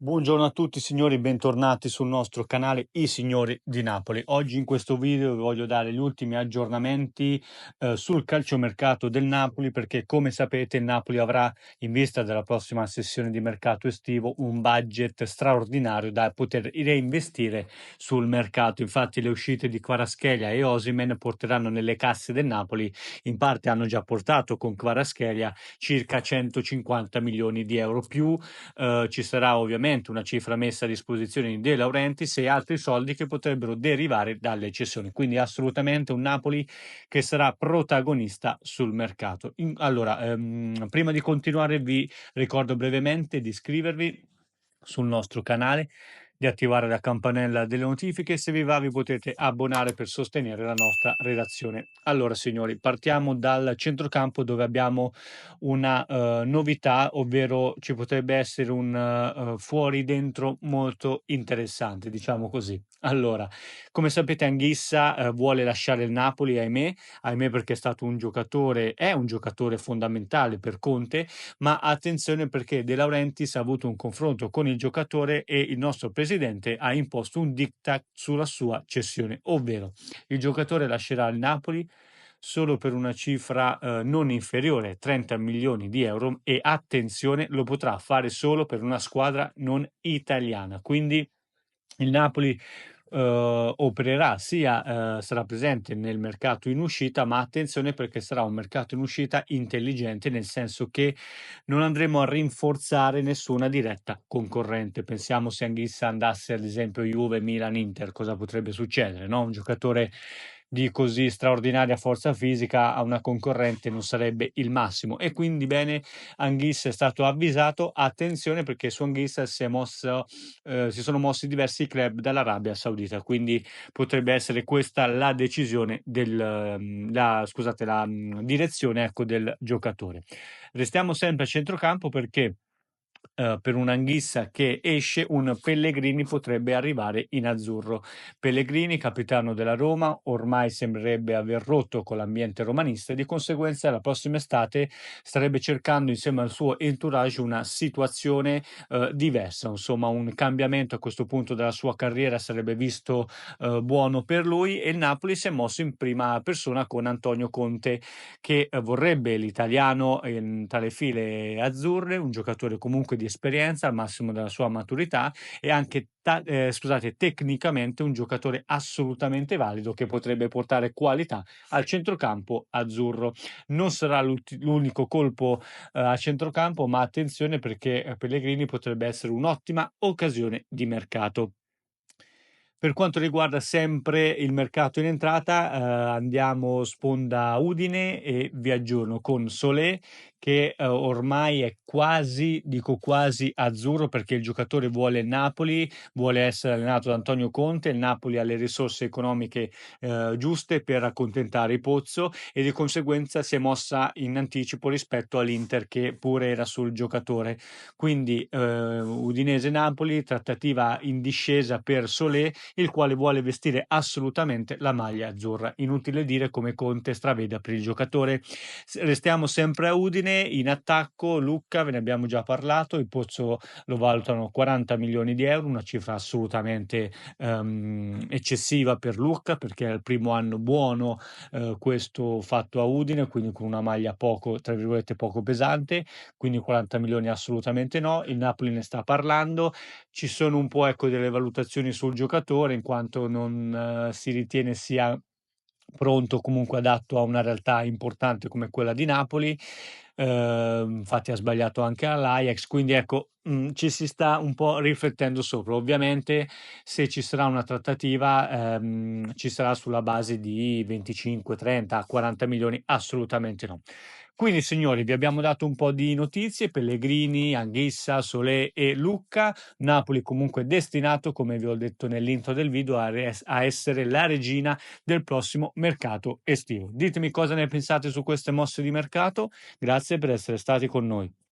Buongiorno a tutti signori, bentornati sul nostro canale I Signori di Napoli. Oggi in questo video vi voglio dare gli ultimi aggiornamenti sul calciomercato del Napoli, perché come sapete il Napoli avrà in vista della prossima sessione di mercato estivo un budget straordinario da poter reinvestire sul mercato. Infatti le uscite di Kvaratskhelia e Osimhen porteranno nelle casse del Napoli, in parte hanno già portato con Kvaratskhelia circa 150 milioni di euro più. Ci sarà ovviamente una cifra messa a disposizione di De Laurentiis e altri soldi che potrebbero derivare dalle cessioni, quindi assolutamente un Napoli che sarà protagonista sul mercato. Allora, prima di continuare vi ricordo brevemente di iscrivervi sul nostro canale, di attivare la campanella delle notifiche e se vi va vi potete abbonare per sostenere la nostra redazione. Allora signori, partiamo dal centrocampo dove abbiamo una novità, ovvero ci potrebbe essere un fuori dentro molto interessante, diciamo così. Allora, come sapete Anghissa vuole lasciare il Napoli, ahimè perché è un giocatore fondamentale per Conte, ma attenzione perché De Laurentiis ha avuto un confronto con il giocatore e il nostro presidente ha imposto un diktat sulla sua cessione, ovvero il giocatore lascerà il Napoli solo per una cifra non inferiore a 30 milioni di euro e attenzione, lo potrà fare solo per una squadra non italiana. Quindi il Napoli opererà sia sarà presente nel mercato in uscita, ma attenzione perché sarà un mercato in uscita intelligente, nel senso che non andremo a rinforzare nessuna diretta concorrente. Pensiamo se Anghissa andasse ad esempio Juve, Milan, Inter, cosa potrebbe succedere, no? Un giocatore di così straordinaria forza fisica a una concorrente non sarebbe il massimo e quindi bene Anghissa è stato avvisato, attenzione perché su Anghissa si sono mossi diversi club dall'Arabia Saudita, quindi potrebbe essere questa la decisione la direzione ecco, del giocatore. Restiamo sempre a centrocampo perché per un'Anghissa che esce, un Pellegrini potrebbe arrivare in azzurro. Pellegrini, capitano della Roma, ormai sembrerebbe aver rotto con l'ambiente romanista e di conseguenza la prossima estate starebbe cercando insieme al suo entourage una situazione diversa, insomma un cambiamento a questo punto della sua carriera sarebbe visto buono per lui e il Napoli si è mosso in prima persona con Antonio Conte che vorrebbe l'italiano tra le file azzurre, un giocatore comunque di esperienza al massimo della sua maturità e anche scusate, tecnicamente un giocatore assolutamente valido che potrebbe portare qualità al centrocampo azzurro. Non sarà l'unico colpo a centrocampo, ma attenzione perché Pellegrini potrebbe essere un'ottima occasione di mercato. Per quanto riguarda sempre il mercato in entrata, andiamo sponda Udine e vi aggiorno con Solé che ormai è quasi, dico quasi azzurro perché il giocatore vuole il Napoli, vuole essere allenato da Antonio Conte, il Napoli ha le risorse economiche giuste per accontentare i Pozzo e di conseguenza si è mossa in anticipo rispetto all'Inter che pure era sul giocatore. Quindi Udinese-Napoli, trattativa in discesa per Solé il quale vuole vestire assolutamente la maglia azzurra. Inutile dire come Conte straveda per il giocatore. Restiamo sempre a Udine, in attacco Lucca, ve ne abbiamo già parlato, il Pozzo lo valutano 40 milioni di euro, una cifra assolutamente eccessiva per Lucca perché è il primo anno buono questo fatto a Udine, quindi con una maglia poco, tra virgolette, poco pesante, quindi 40 milioni assolutamente no, il Napoli ne sta parlando, ci sono un po' ecco, delle valutazioni sul giocatore in quanto non si ritiene sia pronto, comunque adatto a una realtà importante come quella di Napoli. Infatti ha sbagliato anche all'Ajax, quindi ecco, ci si sta un po' riflettendo sopra. Ovviamente se ci sarà una trattativa, ci sarà sulla base di 25, 30, 40 milioni, assolutamente no. Quindi signori, vi abbiamo dato un po' di notizie, Pellegrini, Anghissa, Solé e Lucca. Napoli comunque destinato, come vi ho detto nell'intro del video, a essere la regina del prossimo mercato estivo. Ditemi cosa ne pensate su queste mosse di mercato. Grazie per essere stati con noi.